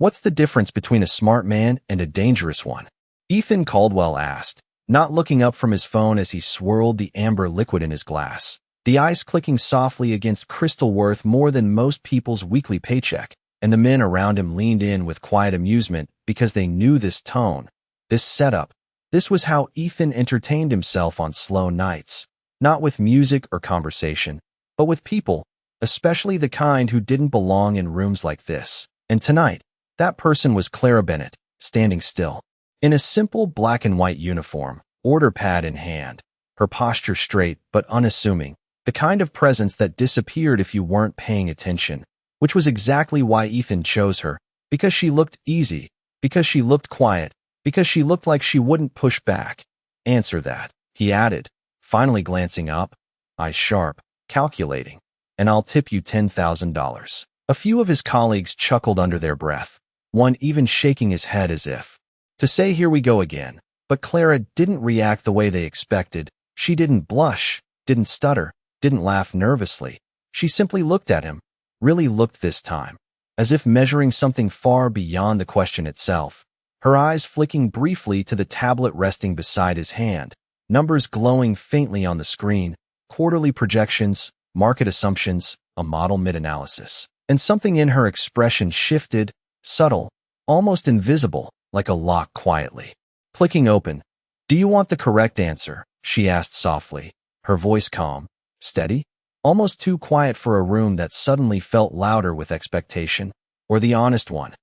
What's the difference between a smart man and a dangerous one? Ethan Caldwell asked, not looking up from his phone as he swirled the amber liquid in his glass, the ice clicking softly against crystal worth more than most people's weekly paycheck, and the men around him leaned in with quiet amusement because they knew this tone, this setup. This was how Ethan entertained himself on slow nights, not with music or conversation, but with people, especially the kind who didn't belong in rooms like this. And tonight, that person was Clara Bennett, standing still, in a simple black and white uniform, order pad in hand, her posture straight but unassuming, the kind of presence that disappeared if you weren't paying attention, which was exactly why Ethan chose her, because she looked easy, because she looked quiet, because she looked like she wouldn't push back. Answer that, he added, finally glancing up, eyes sharp, calculating, and I'll tip you $10,000. A few of his colleagues chuckled under their breath, one even shaking his head as if to say here we go again. But Clara didn't react the way they expected. She didn't blush, didn't stutter, didn't laugh nervously. She simply looked at him, really looked this time, as if measuring something far beyond the question itself, her eyes flicking briefly to the tablet resting beside his hand, numbers glowing faintly on the screen, quarterly projections, market assumptions, a model mid-analysis. And something in her expression shifted, subtle, almost invisible, like a lock quietly. Clicking open. Do you want the correct answer? She asked softly, her voice calm, steady, almost too quiet for a room that suddenly felt louder with expectation, or the honest one.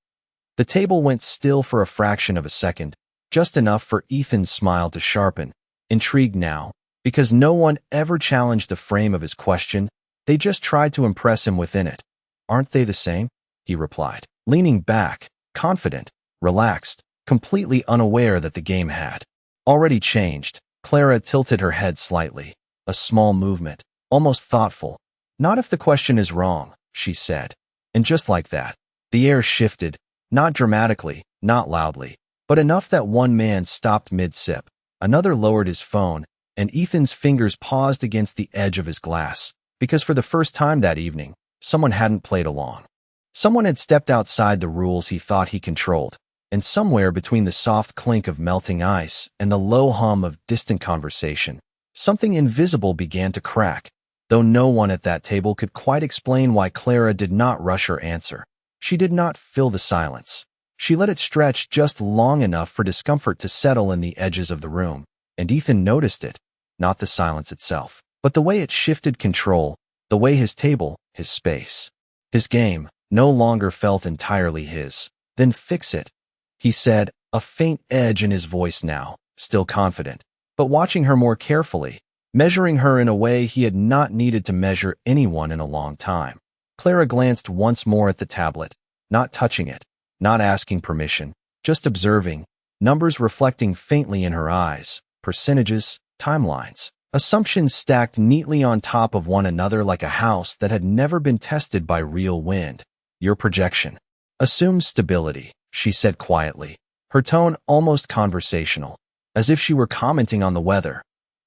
The table went still for a fraction of a second, just enough for Ethan's smile to sharpen, intrigued now, because no one ever challenged the frame of his question, they just tried to impress him within it. Aren't they the same? He replied, leaning back, confident, relaxed, completely unaware that the game had already changed. Clara tilted her head slightly, a small movement, almost thoughtful. Not if the question is wrong, she said. And just like that, the air shifted, not dramatically, not loudly, but enough that one man stopped mid-sip, another lowered his phone, and Ethan's fingers paused against the edge of his glass, because for the first time that evening, someone hadn't played along. Someone had stepped outside the rules he thought he controlled, and somewhere between the soft clink of melting ice and the low hum of distant conversation, something invisible began to crack, though no one at that table could quite explain why Clara did not rush her answer. She did not fill the silence. She let it stretch just long enough for discomfort to settle in the edges of the room, and Ethan noticed it, not the silence itself, but the way it shifted control, the way his table, his space, his game, no longer felt entirely his. Then fix it, he said, a faint edge in his voice now, still confident, but watching her more carefully, measuring her in a way he had not needed to measure anyone in a long time. Clara glanced once more at the tablet, not touching it, not asking permission, just observing, numbers reflecting faintly in her eyes, percentages, timelines, assumptions stacked neatly on top of one another like a house that had never been tested by real wind. Your projection assumes stability, she said quietly, her tone almost conversational, as if she were commenting on the weather.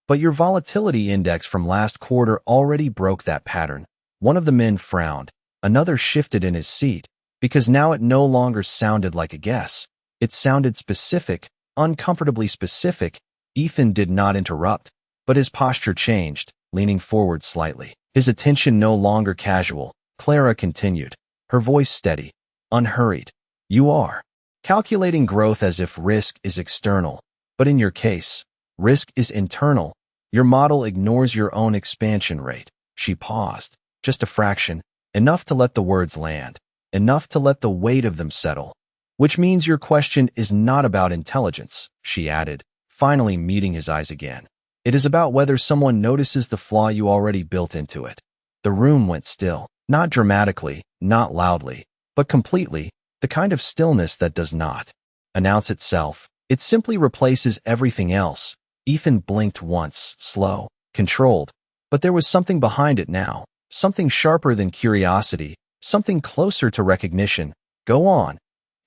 But your volatility index from last quarter already broke that pattern. One of the men frowned, another shifted in his seat, because now it no longer sounded like a guess. It sounded specific, uncomfortably specific. Ethan did not interrupt, but his posture changed, leaning forward slightly, his attention no longer casual. Clara continued, her voice steady, unhurried. You are calculating growth as if risk is external, but in your case, risk is internal. Your model ignores your own expansion rate. She paused, just a fraction, enough to let the words land, enough to let the weight of them settle. Which means your question is not about intelligence, she added, finally meeting his eyes again. It is about whether someone notices the flaw you already built into it. The room went still, not dramatically, not loudly, but completely, the kind of stillness that does not announce itself. It simply replaces everything else. Ethan blinked once, slow, controlled, but there was something behind it now, something sharper than curiosity, something closer to recognition. Go on,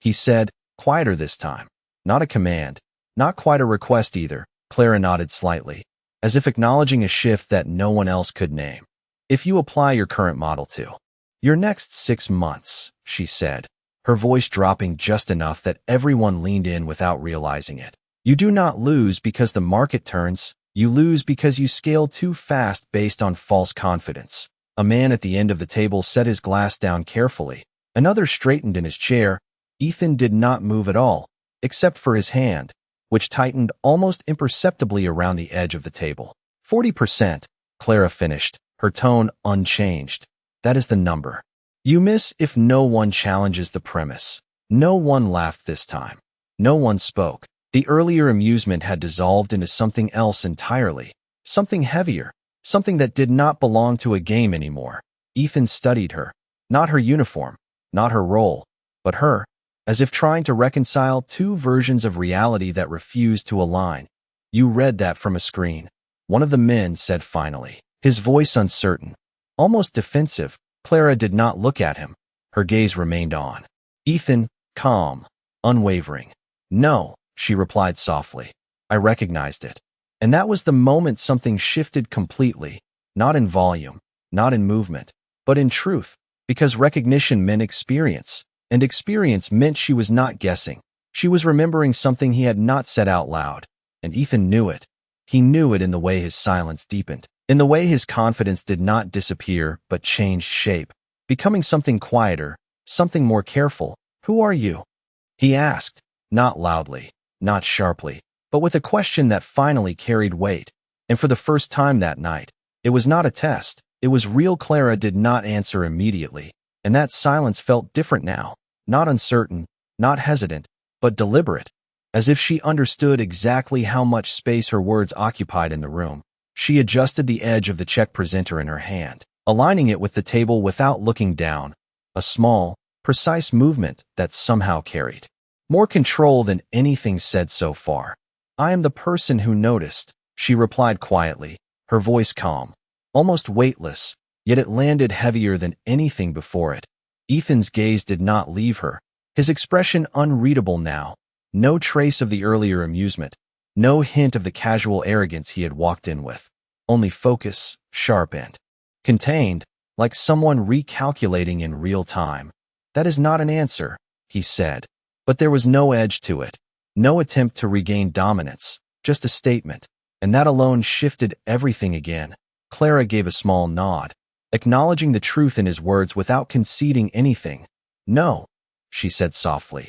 he said, quieter this time. Not a command, not quite a request either. Clara nodded slightly, as if acknowledging a shift that no one else could name. If you apply your current model to your next 6 months, she said, her voice dropping just enough that everyone leaned in without realizing it. You do not lose because the market turns. You lose because you scale too fast based on false confidence. A man at the end of the table set his glass down carefully. Another straightened in his chair. Ethan did not move at all, except for his hand, which tightened almost imperceptibly around the edge of the table. 40%, Clara finished, her tone unchanged. That is the number. You miss if no one challenges the premise. No one laughed this time. No one spoke. The earlier amusement had dissolved into something else entirely, something heavier, something that did not belong to a game anymore. Ethan studied her, not her uniform, not her role, but her, as if trying to reconcile two versions of reality that refused to align. You read that from a screen, one of the men said finally, his voice uncertain, almost defensive. Clara did not look at him. Her gaze remained on Ethan, calm, unwavering. No, she replied softly. I recognized it. And that was the moment something shifted completely, not in volume, not in movement, but in truth, because recognition meant experience, and experience meant she was not guessing. She was remembering something he had not said out loud, and Ethan knew it. He knew it in the way his silence deepened, in the way his confidence did not disappear but changed shape, becoming something quieter, something more careful. Who are you? He asked, not loudly, not sharply, but with a question that finally carried weight. And for the first time that night, it was not a test. It was real. Clara did not answer immediately, and that silence felt different now, not uncertain, not hesitant, but deliberate, as if she understood exactly how much space her words occupied in the room. She adjusted the edge of the check presenter in her hand, aligning it with the table without looking down, a small, precise movement that somehow carried more control than anything said so far. I am the person who noticed, she replied quietly, her voice calm, almost weightless, yet it landed heavier than anything before it. Ethan's gaze did not leave her, his expression unreadable now, no trace of the earlier amusement, no hint of the casual arrogance he had walked in with, only focus, sharp and contained, like someone recalculating in real time. That is not an answer, he said, but there was no edge to it, no attempt to regain dominance, just a statement, and that alone shifted everything again. Clara gave a small nod, acknowledging the truth in his words without conceding anything. No, she said softly.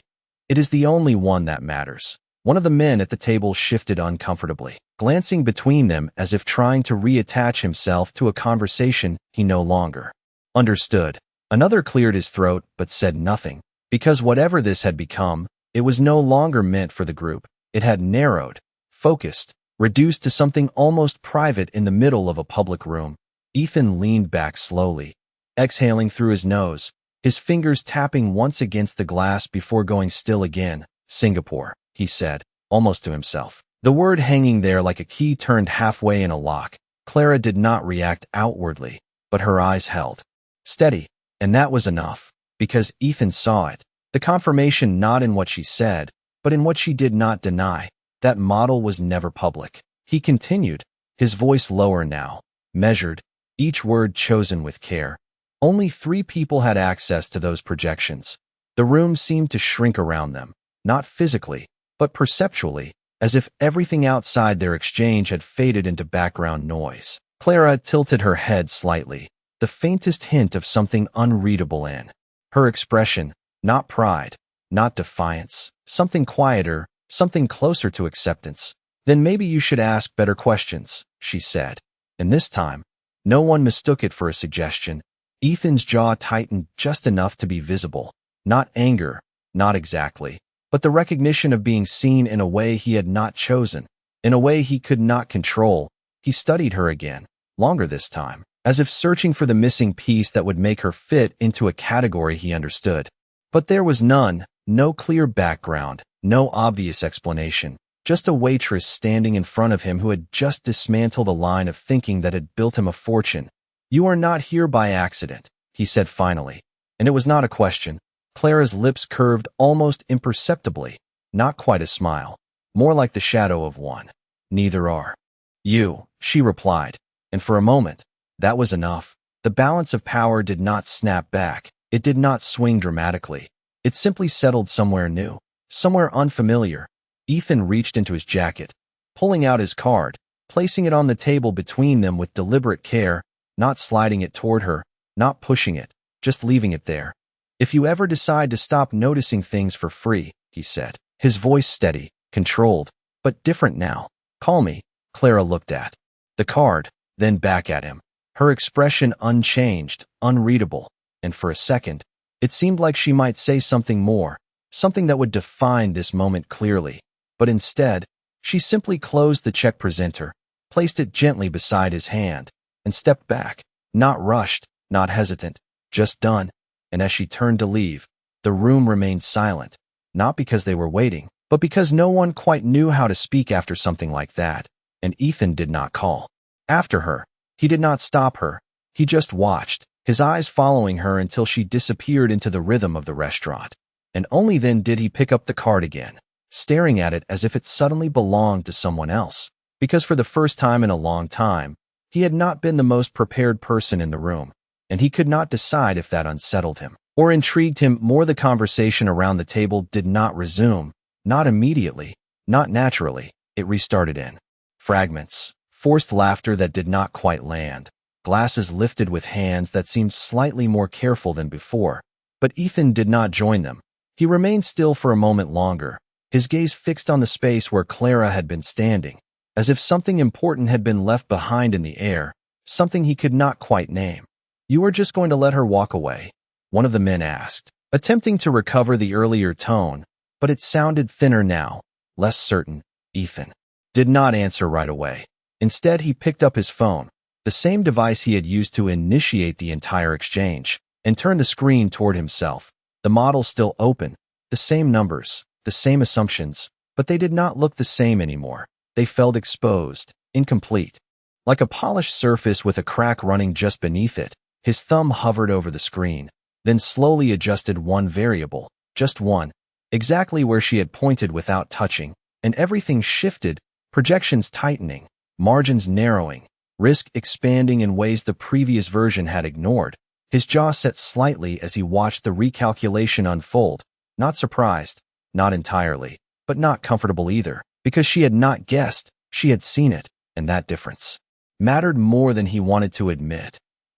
It is the only one that matters. One of the men at the table shifted uncomfortably, glancing between them as if trying to reattach himself to a conversation he no longer understood. Another cleared his throat but said nothing, because whatever this had become, it was no longer meant for the group. It had narrowed, focused, reduced to something almost private in the middle of a public room. Ethan leaned back slowly, exhaling through his nose, his fingers tapping once against the glass before going still again. Singapore, he said, almost to himself. The word hanging there like a key turned halfway in a lock. Clara did not react outwardly, but her eyes held steady, and that was enough, because Ethan saw it. The confirmation not in what she said, but in what she did not deny. That model was never public. He continued, his voice lower now, measured, each word chosen with care. Only 3 people had access to those projections. The room seemed to shrink around them, not physically, but perceptually, as if everything outside their exchange had faded into background noise. Clara tilted her head slightly, the faintest hint of something unreadable in her expression, not pride, not defiance, something quieter, something closer to acceptance. Then maybe you should ask better questions, she said. And this time, no one mistook it for a suggestion. Ethan's jaw tightened just enough to be visible. Not anger, not exactly, but the recognition of being seen in a way he had not chosen, in a way he could not control. He studied her again, longer this time, as if searching for the missing piece that would make her fit into a category he understood. But there was none, no clear background, no obvious explanation, just a waitress standing in front of him who had just dismantled a line of thinking that had built him a fortune. You are not here by accident, he said finally, and it was not a question. Clara's lips curved almost imperceptibly, not quite a smile, more like the shadow of one. Neither are you, she replied, and for a moment, that was enough. The balance of power did not snap back. It did not swing dramatically. It simply settled somewhere new, somewhere unfamiliar. Ethan reached into his jacket, pulling out his card, placing it on the table between them with deliberate care, not sliding it toward her, not pushing it, just leaving it there. "If you ever decide to stop noticing things for free," he said, his voice steady, controlled, but different now, "call me." Clara looked at the card, then back at him, her expression unchanged, unreadable, and for a second, it seemed like she might say something more, something that would define this moment clearly. But instead, she simply closed the check presenter, placed it gently beside his hand, and stepped back, not rushed, not hesitant, just done. And as she turned to leave, the room remained silent, not because they were waiting, but because no one quite knew how to speak after something like that. And Ethan did not call after her. He did not stop her. He just watched, his eyes following her until she disappeared into the rhythm of the restaurant. And only then did he pick up the card again, staring at it as if it suddenly belonged to someone else. Because for the first time in a long time, he had not been the most prepared person in the room, and he could not decide if that unsettled him or intrigued him more. The conversation around the table did not resume, not immediately, not naturally. It restarted in fragments, forced laughter that did not quite land, glasses lifted with hands that seemed slightly more careful than before. But Ethan did not join them. He remained still for a moment longer, his gaze fixed on the space where Clara had been standing, as if something important had been left behind in the air, something he could not quite name. "You are just going to let her walk away?" one of the men asked, attempting to recover the earlier tone, but it sounded thinner now, less certain. Ethan did not answer right away. Instead, he picked up his phone, the same device he had used to initiate the entire exchange, and turned the screen toward himself. The model still open, the same numbers, the same assumptions, but they did not look the same anymore. They felt exposed, incomplete. Like a polished surface with a crack running just beneath it, his thumb hovered over the screen, then slowly adjusted one variable, just one, exactly where she had pointed without touching, and everything shifted, projections tightening, margins narrowing, risk expanding in ways the previous version had ignored. His jaw set slightly as he watched the recalculation unfold, not surprised, not entirely, but not comfortable either, because she had not guessed, she had seen it, and that difference mattered more than he wanted to admit.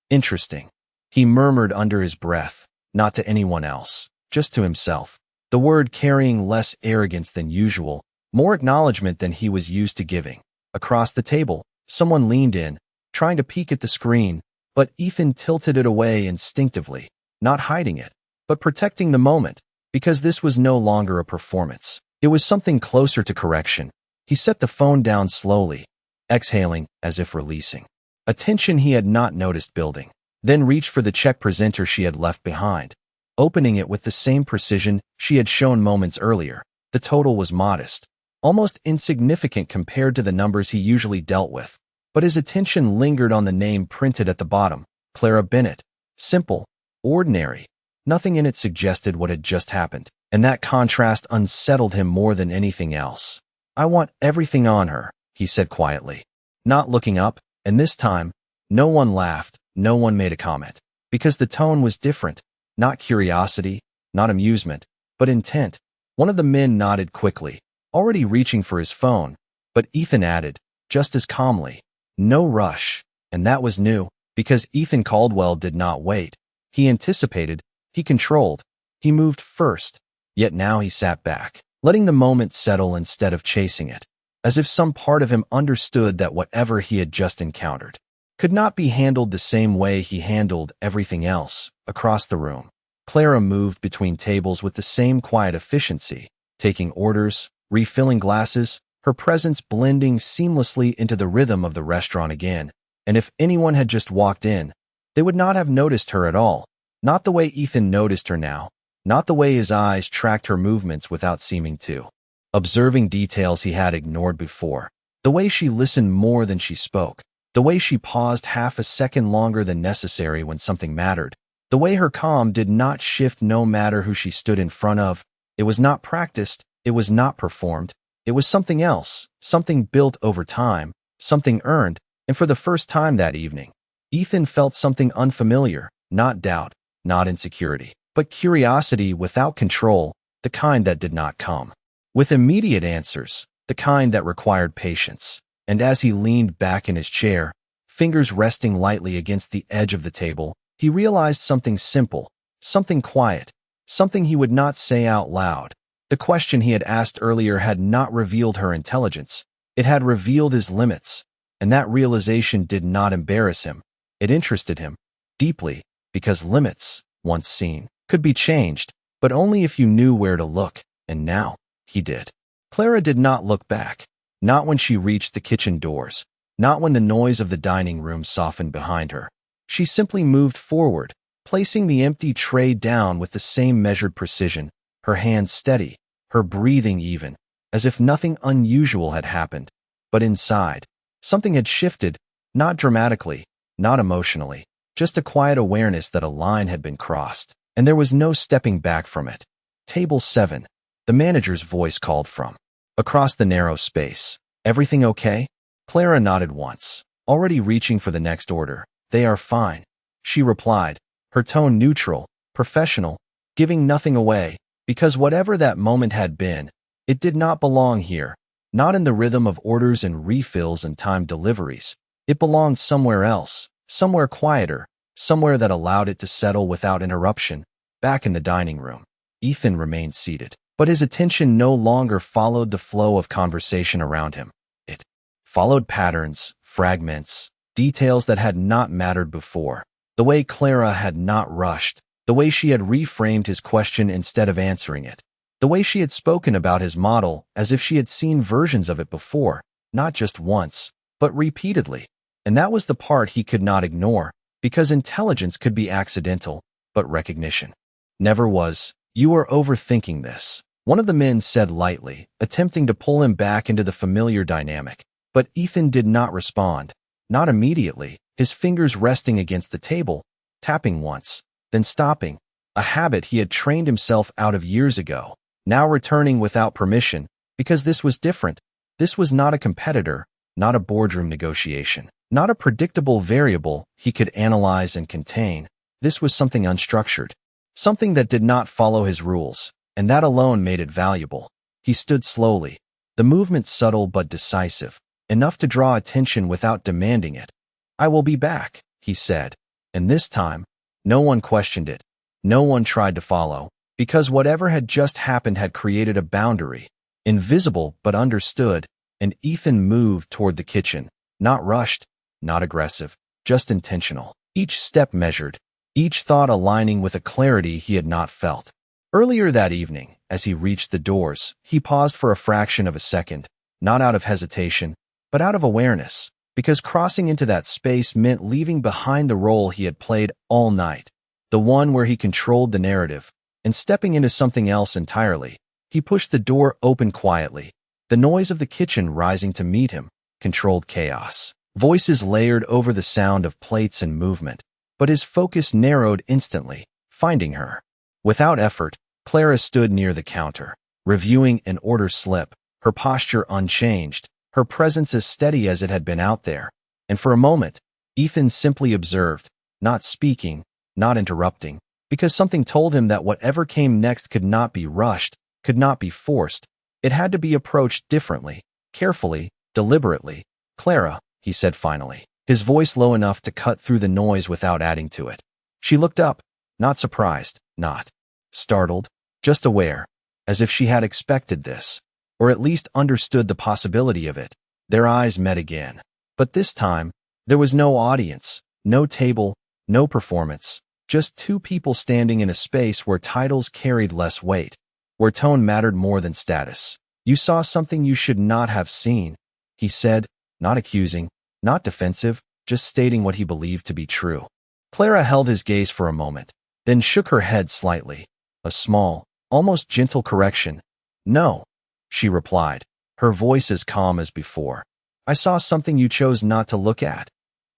"Interesting," he murmured under his breath, not to anyone else, just to himself, the word carrying less arrogance than usual, more acknowledgement than he was used to giving. Across the table, someone leaned in, trying to peek at the screen, but Ethan tilted it away instinctively, not hiding it, but protecting the moment, because this was no longer a performance. It was something closer to correction. He set the phone down slowly, exhaling as if releasing a tension he had not noticed building, then reached for the check presenter she had left behind, opening it with the same precision she had shown moments earlier. The total was modest, almost insignificant compared to the numbers he usually dealt with, but his attention lingered on the name printed at the bottom, Clara Bennett. Simple, ordinary. Nothing in it suggested what had just happened, and that contrast unsettled him more than anything else. "I want everything on her," he said quietly, not looking up, and this time, no one laughed, no one made a comment, because the tone was different, not curiosity, not amusement, but intent. One of the men nodded quickly, already reaching for his phone, but Ethan added, just as calmly, "No rush." And that was new, because Ethan Caldwell did not wait. He anticipated, he controlled, he moved first, yet now he sat back, letting the moment settle instead of chasing it, as if some part of him understood that whatever he had just encountered could not be handled the same way he handled everything else. Across the room, Clara moved between tables with the same quiet efficiency, taking orders, refilling glasses, her presence blending seamlessly into the rhythm of the restaurant again. And if anyone had just walked in, they would not have noticed her at all. Not the way Ethan noticed her now, not the way his eyes tracked her movements without seeming to, observing details he had ignored before, the way she listened more than she spoke, the way she paused half a second longer than necessary when something mattered, the way her calm did not shift no matter who she stood in front of. It was not practiced, it was not performed, it was something else, something built over time, something earned, and for the first time that evening, Ethan felt something unfamiliar, not doubt, not insecurity, but but curiosity without control, the kind that did not come with immediate answers, the kind that required patience. And as he leaned back in his chair, fingers resting lightly against the edge of the table, he realized something simple, something quiet, something he would not say out loud. The question he had asked earlier had not revealed her intelligence. It had revealed his limits, and that realization did not embarrass him. It interested him deeply, because limits, once seen, could be changed, but only if you knew where to look, and now, he did. Clara did not look back, not when she reached the kitchen doors, not when the noise of the dining room softened behind her. She simply moved forward, placing the empty tray down with the same measured precision, her hands steady, her breathing even, as if nothing unusual had happened. But inside, something had shifted, not dramatically, not emotionally, just a quiet awareness that a line had been crossed, and there was no stepping back from it. Table 7. The manager's voice called from across the narrow space. Everything okay? Clara nodded once, already reaching for the next order. They are fine, she replied, her tone neutral, professional, giving nothing away, because whatever that moment had been, it did not belong here, not in the rhythm of orders and refills and timed deliveries. It belonged somewhere else, somewhere quieter, somewhere that allowed it to settle without interruption. Back in the dining room, Ethan remained seated, but his attention no longer followed the flow of conversation around him. It followed patterns, fragments, details that had not mattered before. The way Clara had not rushed, the way she had reframed his question instead of answering it, the way she had spoken about his model as if she had seen versions of it before, not just once, but repeatedly. And that was the part he could not ignore, because intelligence could be accidental, but recognition never was. You are overthinking this, one of the men said lightly, attempting to pull him back into the familiar dynamic. But Ethan did not respond, not immediately, his fingers resting against the table, tapping once, then stopping, a habit he had trained himself out of years ago, now returning without permission, because this was different. This was not a competitor, not a boardroom negotiation, not a predictable variable he could analyze and contain. This was something unstructured, something that did not follow his rules, and that alone made it valuable. He stood slowly, the movement subtle but decisive, enough to draw attention without demanding it. I will be back, he said, and this time, no one questioned it. No one tried to follow, because whatever had just happened had created a boundary, invisible but understood, and Ethan moved toward the kitchen, not rushed, not aggressive, just intentional. Each step measured, each thought aligning with a clarity he had not felt. Earlier that evening, as he reached the doors, he paused for a fraction of a second, not out of hesitation, but out of awareness, because crossing into that space meant leaving behind the role he had played all night, the one where he controlled the narrative, and stepping into something else entirely. He pushed the door open quietly, the noise of the kitchen rising to meet him, controlled chaos. Voices layered over the sound of plates and movement, but his focus narrowed instantly, finding her. Without effort, Clara stood near the counter, reviewing an order slip, her posture unchanged, her presence as steady as it had been out there. And for a moment, Ethan simply observed, not speaking, not interrupting, because something told him that whatever came next could not be rushed, could not be forced. It had to be approached differently, carefully, deliberately. Clara, he said finally, his voice low enough to cut through the noise without adding to it. She looked up, not surprised, not startled, just aware, as if she had expected this, or at least understood the possibility of it. Their eyes met again. But this time, there was no audience, no table, no performance, just two people standing in a space where titles carried less weight, where tone mattered more than status. You saw something you should not have seen, he said, not accusing, not defensive, just stating what he believed to be true. Clara held his gaze for a moment, then shook her head slightly, a small, almost gentle correction. No, she replied, her voice as calm as before. I saw something you chose not to look at.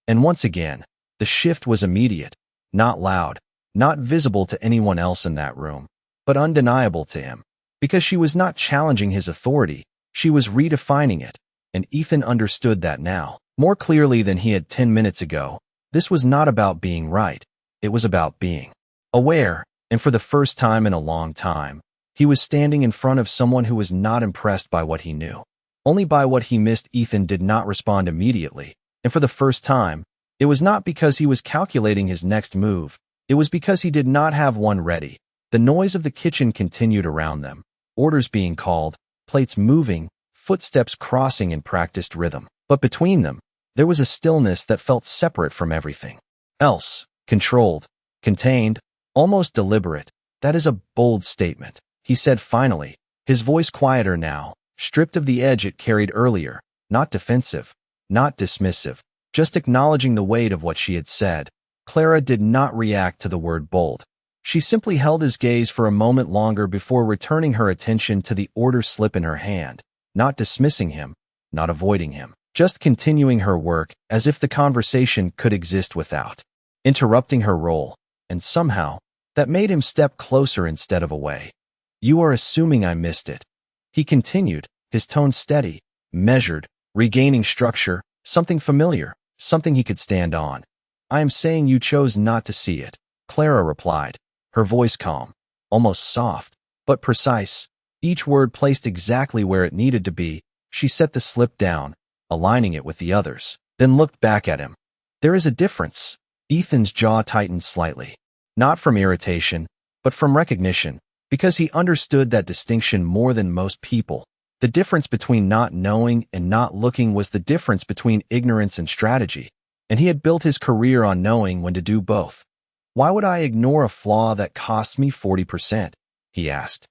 And once again, the shift was immediate, not loud, not visible to anyone else in that room, but undeniable to him. Because she was not challenging his authority, she was redefining it, and Ethan understood that now, more clearly than he had 10 minutes ago. This was not about being right. It was about being aware, And for the first time in a long time, he was standing in front of someone who was not impressed by what he knew. Only by what he missed. Ethan did not respond immediately, and for the first time, it was not because he was calculating his next move, it was because he did not have one ready. The noise of the kitchen continued around them, orders being called, plates moving, footsteps crossing in practiced rhythm. But between them, there was a stillness that felt separate from everything else, controlled, contained, almost deliberate. That is a bold statement, he said finally, his voice quieter now, stripped of the edge it carried earlier, not defensive, not dismissive, just acknowledging the weight of what she had said. Clara did not react to the word bold. She simply held his gaze for a moment longer before returning her attention to the order slip in her hand, not dismissing him, not avoiding him, just continuing her work as if the conversation could exist without interrupting her role, and somehow, that made him step closer instead of away. "You are assuming I missed it," he continued, his tone steady, measured, regaining structure, something familiar, something he could stand on. "I am saying you chose not to see it," Clara replied, her voice calm, almost soft, but precise, each word placed exactly where it needed to be. She set the slip down, aligning it with the others, then looked back at him. "There is a difference." Ethan's jaw tightened slightly, not from irritation, but from recognition, because he understood that distinction more than most people. The difference between not knowing and not looking was the difference between ignorance and strategy, and he had built his career on knowing when to do both. "Why would I ignore a flaw that costs me 40%? He asked.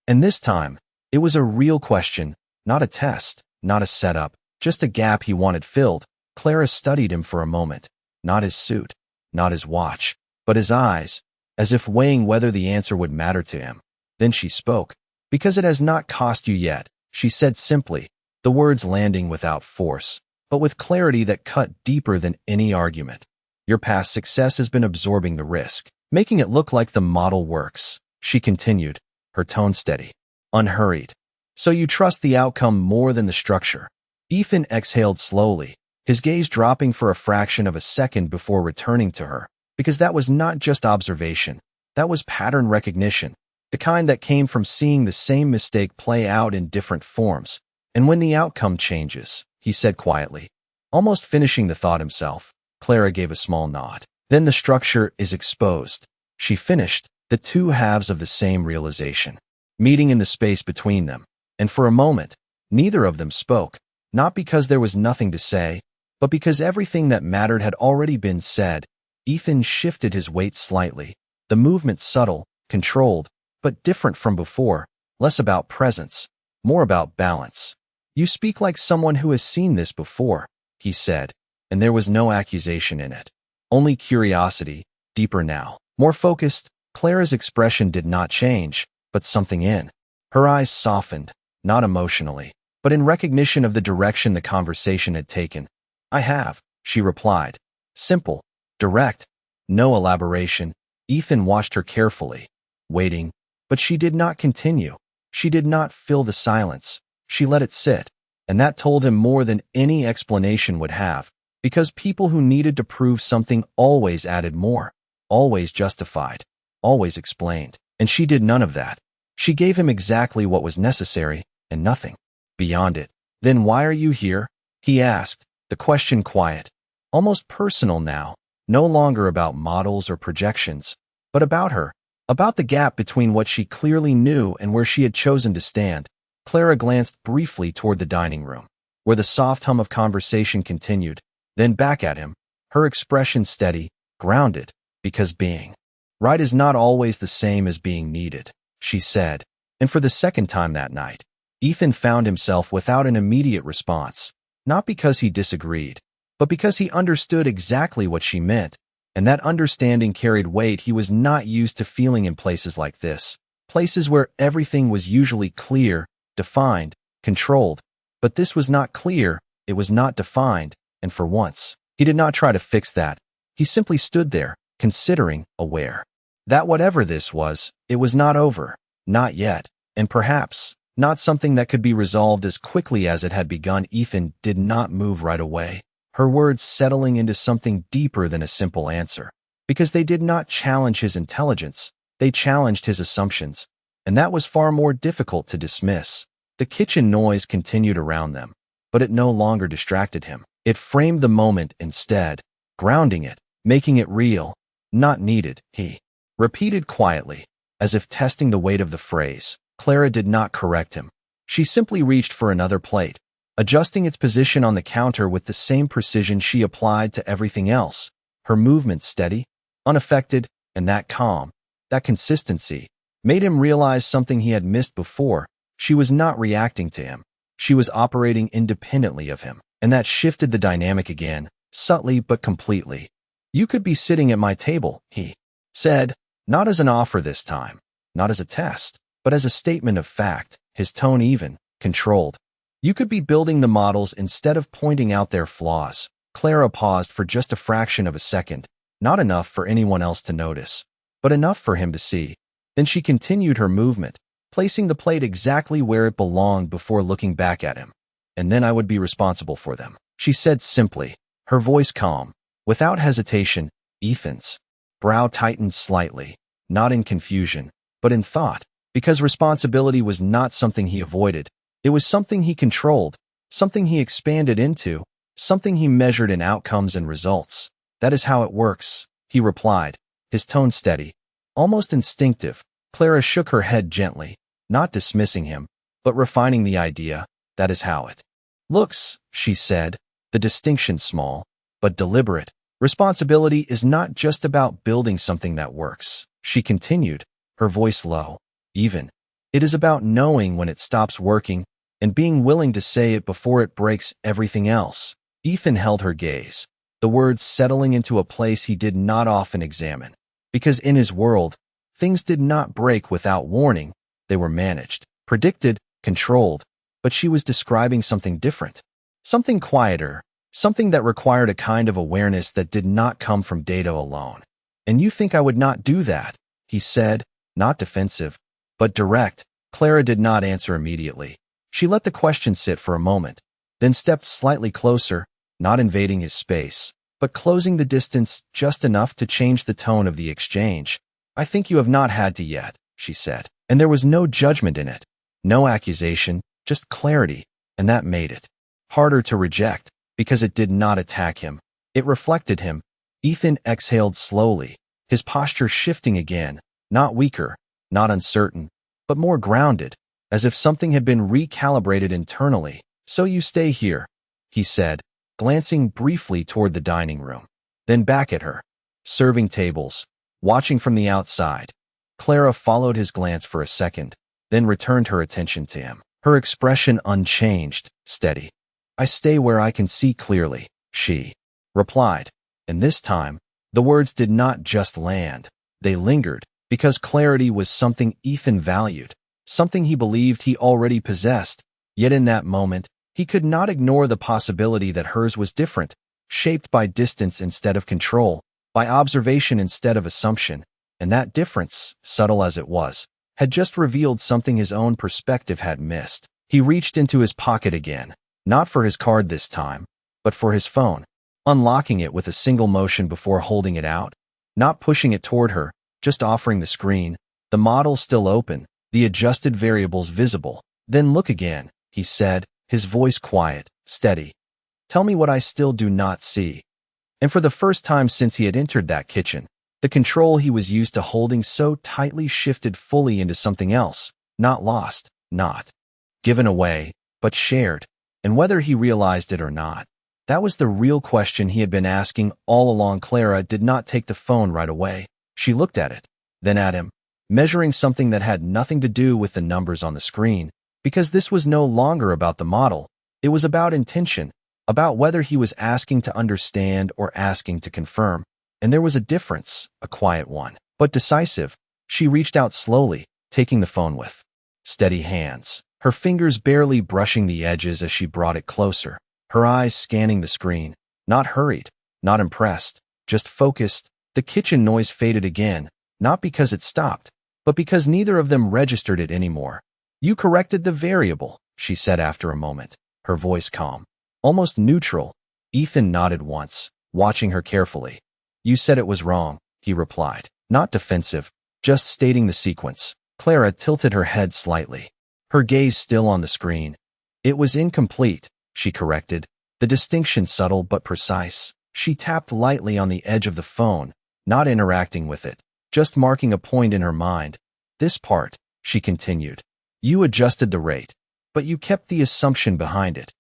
And this time, it was a real question, not a test, not a setup, just a gap he wanted filled. Clara studied him for a moment, not his suit, not his watch, but his eyes, as if weighing whether the answer would matter to him. Then she spoke. "Because it has not cost you yet," she said simply, the words landing without force, but with clarity that cut deeper than any argument. "Your past success has been absorbing the risk, making it look like the model works," she continued, her tone steady, unhurried. "So you trust the outcome more than the structure." Ethan exhaled slowly, his gaze dropping for a fraction of a second before returning to her, because that was not just observation, that was pattern recognition, the kind that came from seeing the same mistake play out in different forms. "And when the outcome changes," he said quietly, almost finishing the thought himself. Clara gave a small nod. "Then the structure is exposed," she finished, the two halves of the same realization, meeting in the space between them. And for a moment, neither of them spoke, not because there was nothing to say, but because everything that mattered had already been said. Ethan shifted his weight slightly, the movement subtle, controlled, but different from before, less about presence, more about balance. "You speak like someone who has seen this before," he said, and there was no accusation in it, only curiosity, deeper now, more focused. Clara's expression did not change, but something in her eyes softened, not emotionally, but in recognition of the direction the conversation had taken. "I have," she replied. Simple, direct, no elaboration. Ethan watched her carefully, waiting, but she did not continue. She did not fill the silence. She let it sit, and that told him more than any explanation would have, because people who needed to prove something always added more, always justified, always explained, and she did none of that. She gave him exactly what was necessary, and nothing beyond it. "Then why are you here?" he asked, the question quiet, almost personal now, no longer about models or projections, but about her, about the gap between what she clearly knew and where she had chosen to stand. Clara glanced briefly toward the dining room, where the soft hum of conversation continued, then back at him, her expression steady, grounded, because being right is not always the same as being needed, she said, and for the second time that night, Ethan found himself without an immediate response, not because he disagreed, but because he understood exactly what she meant, and that understanding carried weight he was not used to feeling in places like this, places where everything was usually clear, defined, controlled, but this was not clear, it was not defined, and for once, he did not try to fix that. He simply stood there, considering, aware, that whatever this was, it was not over, not yet, and perhaps not something that could be resolved as quickly as it had begun. Ethan did not move right away, her words settling into something deeper than a simple answer, because they did not challenge his intelligence, They challenged his assumptions, and that was far more difficult to dismiss. The kitchen noise continued around them, but it no longer distracted him. It framed the moment instead, grounding it, making it real. Not needed, he repeated quietly, as if testing the weight of the phrase. Clara did not correct him. She simply reached for another plate, adjusting its position on the counter with the same precision she applied to everything else. Her movements steady, unaffected, and that calm, that consistency, made him realize something he had missed before. She was not reacting to him. She was operating independently of him, and that shifted the dynamic again, subtly but completely. "You could be sitting at my table," he said, not as an offer this time, not as a test, but as a statement of fact, his tone even, controlled. "You could be building the models instead of pointing out their flaws." Clara paused for just a fraction of a second, not enough for anyone else to notice, but enough for him to see. Then she continued her movement, placing the plate exactly where it belonged before looking back at him. "And then I would be responsible for them," she said simply, her voice calm. Without hesitation, Ethan's brow tightened slightly, not in confusion, but in thought, because responsibility was not something he avoided. It was something he controlled, something he expanded into, something he measured in outcomes and results. "That is how it works," he replied, his tone steady, almost instinctive. Clara shook her head gently, not dismissing him, but refining the idea. "That is how it looks," she said, the distinction small, but deliberate. "Responsibility is not just about building something that works," she continued, her voice low, even. "It is about knowing when it stops working and being willing to say it before it breaks everything else." Ethan held her gaze, the words settling into a place he did not often examine, because in his world, things did not break without warning. They were managed, predicted, controlled, but she was describing something different, something quieter, something that required a kind of awareness that did not come from data alone. "And you think I would not do that?" he said, not defensive, but direct. Clara did not answer immediately. She let the question sit for a moment, then stepped slightly closer, not invading his space, but closing the distance just enough to change the tone of the exchange. "I think you have not had to yet," she said, and there was no judgment in it, no accusation, just clarity, and that made it harder to reject, because it did not attack him. It reflected him. Ethan exhaled slowly, his posture shifting again, not weaker, not uncertain, but more grounded, as if something had been recalibrated internally. "So you stay here," he said, glancing briefly toward the dining room, then back at her. "Serving tables, watching from the outside." Clara followed his glance for a second, then returned her attention to him, her expression unchanged, steady. "I stay where I can see clearly," she replied, and this time, the words did not just land, they lingered, because clarity was something Ethan valued, something he believed he already possessed. Yet in that moment, he could not ignore the possibility that hers was different, shaped by distance instead of control, by observation instead of assumption, and that difference, subtle as it was, had just revealed something his own perspective had missed. He reached into his pocket again, not for his card this time, but for his phone, unlocking it with a single motion before holding it out, not pushing it toward her, just offering the screen, the model still open, the adjusted variables visible. "Then look again," he said, his voice quiet, steady. "Tell me what I still do not see." And for the first time since he had entered that kitchen, the control he was used to holding so tightly shifted fully into something else, not lost, not given away, but shared. And whether he realized it or not, that was the real question he had been asking all along. Clara did not take the phone right away. She looked at it, then at him, measuring something that had nothing to do with the numbers on the screen, because this was no longer about the model. It was about intention, about whether he was asking to understand or asking to confirm. And there was a difference, a quiet one, but decisive. She reached out slowly, taking the phone with steady hands, her fingers barely brushing the edges as she brought it closer, her eyes scanning the screen, not hurried, not impressed, just focused. The kitchen noise faded again, not because it stopped, but because neither of them registered it anymore. "You corrected the variable," she said after a moment, her voice calm, almost neutral. Ethan nodded once, watching her carefully. "You said it was wrong," he replied, not defensive, Just stating the sequence. Clara tilted her head slightly, her gaze still on the screen. It was incomplete, she corrected, the distinction subtle but precise. She tapped lightly on the edge of the phone, not interacting with it, just marking a point in her mind. This part, she continued. You adjusted the rate, but you kept the assumption behind it.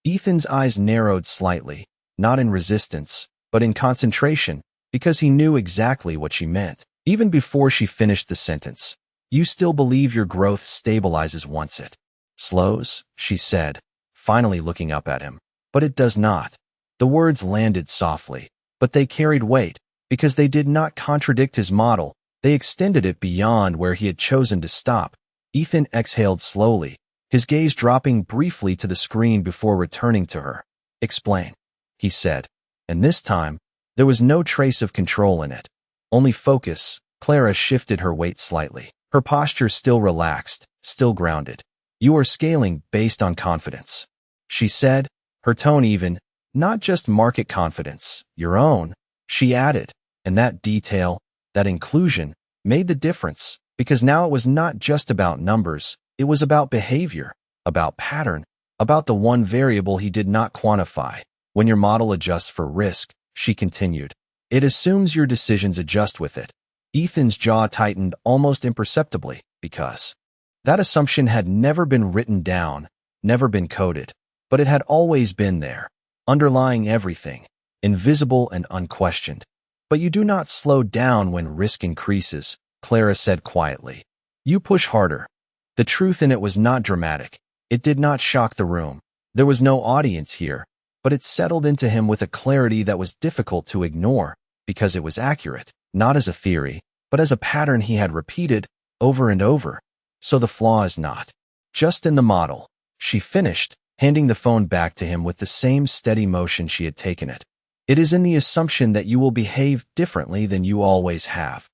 Ethan's eyes narrowed slightly, not in resistance, but in concentration, because he knew exactly what she meant. Even before she finished the sentence, you still believe your growth stabilizes once it slows, she said, finally looking up at him. But it does not. The words landed softly, but they carried weight, because they did not contradict his model. They extended it beyond where he had chosen to stop. Ethan exhaled slowly, his gaze dropping briefly to the screen before returning to her. Explain, he said, and this time, there was no trace of control in it. Only focus. Clara shifted her weight slightly, her posture still relaxed, still grounded. You are scaling based on confidence, she said, her tone even, not just market confidence, your own, she added, and that detail, that inclusion, made the difference, because now it was not just about numbers, it was about behavior, about pattern, about the one variable he did not quantify. When your model adjusts for risk, she continued, it assumes your decisions adjust with it. Ethan's jaw tightened almost imperceptibly, because that assumption had never been written down, never been coded, but it had always been there, underlying everything, invisible and unquestioned. But you do not slow down when risk increases, Clara said quietly. You push harder. The truth in it was not dramatic. It did not shock the room. There was no audience here, but it settled into him with a clarity that was difficult to ignore, because it was accurate, not as a theory, but as a pattern he had repeated over and over. So the flaw is not just in the model, she finished, handing the phone back to him with the same steady motion she had taken it. It is in the assumption that you will behave differently than you always have.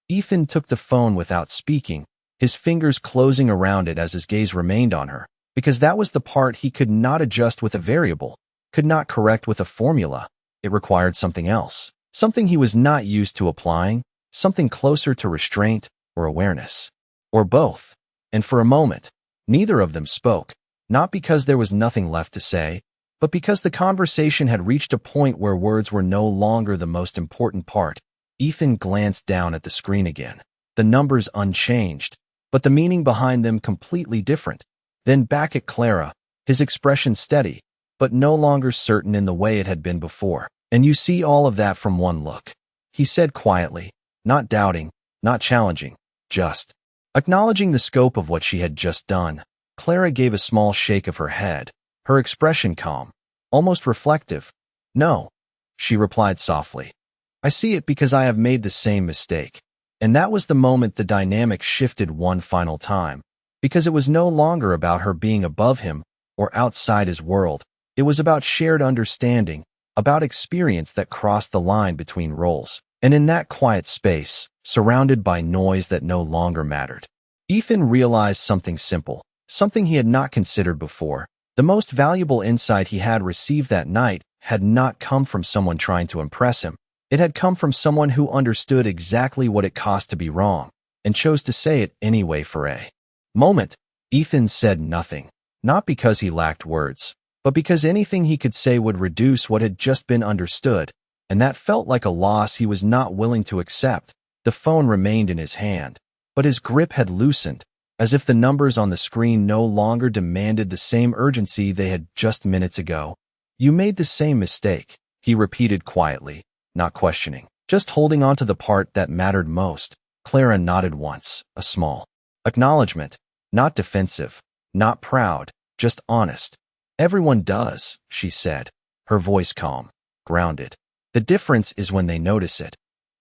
Ethan took the phone without speaking, his fingers closing around it as his gaze remained on her, because that was the part he could not adjust with a variable, could not correct with a formula. It required something else, something he was not used to applying, something closer to restraint or awareness, or both. And for a moment, neither of them spoke, not because there was nothing left to say, but because the conversation had reached a point where words were no longer the most important part. Ethan glanced down at the screen again, the numbers unchanged, but the meaning behind them completely different. Then back at Clara, his expression steady, but no longer certain in the way it had been before. And you see all of that from one look, he said quietly, not doubting, not challenging, just acknowledging the scope of what she had just done. Clara gave a small shake of her head, her expression calm, almost reflective. No, she replied softly. I see it because I have made the same mistake. And that was the moment the dynamic shifted one final time, because it was no longer about her being above him or outside his world. It was about shared understanding, about experience that crossed the line between roles. And in that quiet space, surrounded by noise that no longer mattered, Ethan realized something simple, something he had not considered before. The most valuable insight he had received that night had not come from someone trying to impress him. It had come from someone who understood exactly what it cost to be wrong, and chose to say it anyway. For a moment, Ethan said nothing, not because he lacked words, but because anything he could say would reduce what had just been understood, and that felt like a loss he was not willing to accept. The phone remained in his hand, but his grip had loosened, as if the numbers on the screen no longer demanded the same urgency they had just minutes ago. You made the same mistake, he repeated quietly, not questioning, just holding on to the part that mattered most. Clara nodded once, a small acknowledgement, not defensive, not proud, just honest. Everyone does, she said, her voice calm, grounded. The difference is when they notice it.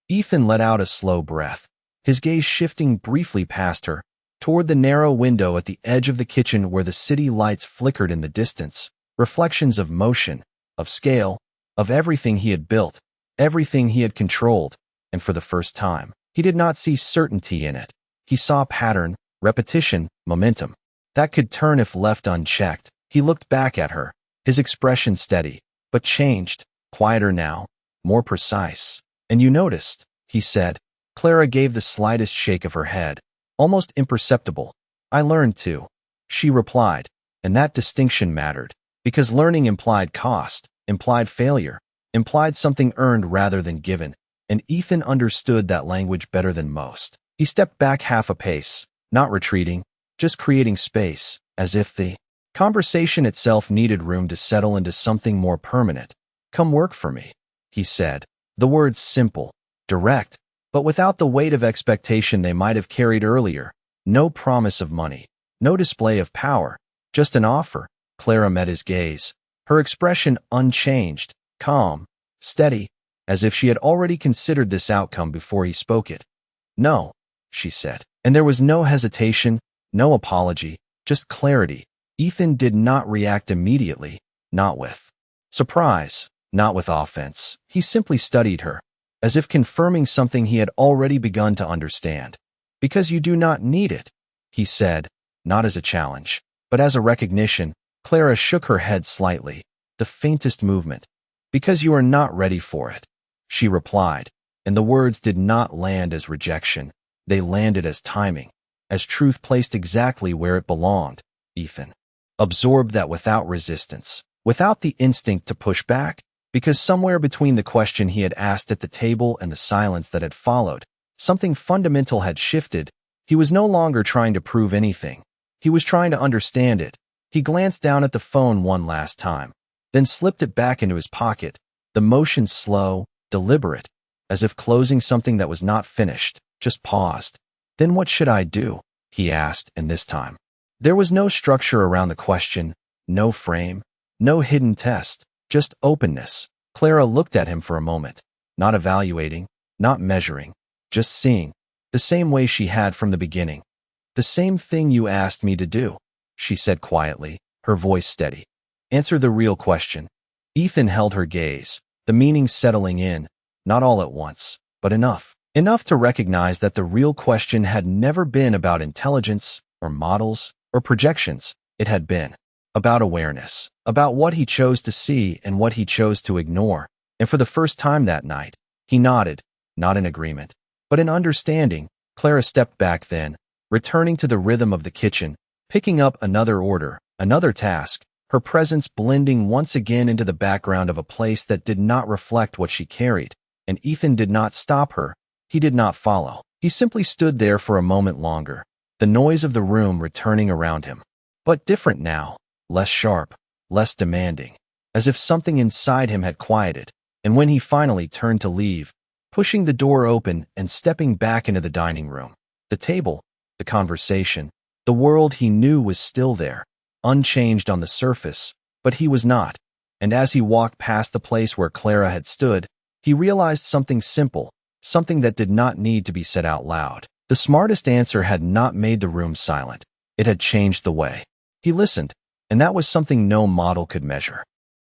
Ethan let out a slow breath, his gaze shifting briefly past her, toward the narrow window at the edge of the kitchen where the city lights flickered in the distance, reflections of motion, of scale, of everything he had built, everything he had controlled, and for the first time, he did not see certainty in it. He saw pattern, repetition, momentum, that could turn if left unchecked. He looked back at her, his expression steady, but changed, quieter now, more precise. And you noticed, he said, Clara gave the slightest shake of her head, almost imperceptible. I learned to, she replied, and that distinction mattered, because learning implied cost, implied failure, implied something earned rather than given, and Ethan understood that language better than most. He stepped back half a pace, not retreating, just creating space, as if the conversation itself needed room to settle into something more permanent. Come work for me, he said. The words simple, direct, but without the weight of expectation they might have carried earlier. No promise of money, no display of power, just an offer. Clara met his gaze, her expression unchanged, calm, steady, as if she had already considered this outcome before he spoke it. No, she said, and there was no hesitation, no apology, just clarity. Ethan did not react immediately, not with surprise, not with offense. He simply studied her, as if confirming something he had already begun to understand. Because you do not need it, he said, not as a challenge, but as a recognition. Clara shook her head slightly, the faintest movement. Because you are not ready for it, she replied, and the words did not land as rejection. They landed as timing, as truth placed exactly where it belonged. Ethan absorbed that without resistance, without the instinct to push back, because somewhere between the question he had asked at the table and the silence that had followed, something fundamental had shifted. He was no longer trying to prove anything. He was trying to understand it. He glanced down at the phone one last time, then slipped it back into his pocket, the motion slow, deliberate, as if closing something that was not finished, just paused. Then what should I do? He asked, and this time there was no structure around the question, no frame, no hidden test, just openness. Clara looked at him for a moment, not evaluating, not measuring, just seeing, the same way she had from the beginning. The same thing you asked me to do, she said quietly, her voice steady. Answer the real question. Ethan held her gaze, the meaning settling in, not all at once, but enough. Enough to recognize that the real question had never been about intelligence, or models, or projections. It had been about awareness, about what he chose to see and what he chose to ignore. And for the first time that night, he nodded, not in agreement, but in understanding. Clara stepped back then, returning to the rhythm of the kitchen, picking up another order, another task, her presence blending once again into the background of a place that did not reflect what she carried. And Ethan did not stop her. He did not follow. He simply stood there for a moment longer, the noise of the room returning around him. But different now, less sharp, less demanding, as if something inside him had quieted. And when he finally turned to leave, pushing the door open and stepping back into the dining room, the table, the conversation, the world he knew was still there, unchanged on the surface, but he was not. And as he walked past the place where Clara had stood, he realized something simple, something that did not need to be said out loud. The smartest answer had not made the room silent. It had changed the way he listened, and that was something no model could measure.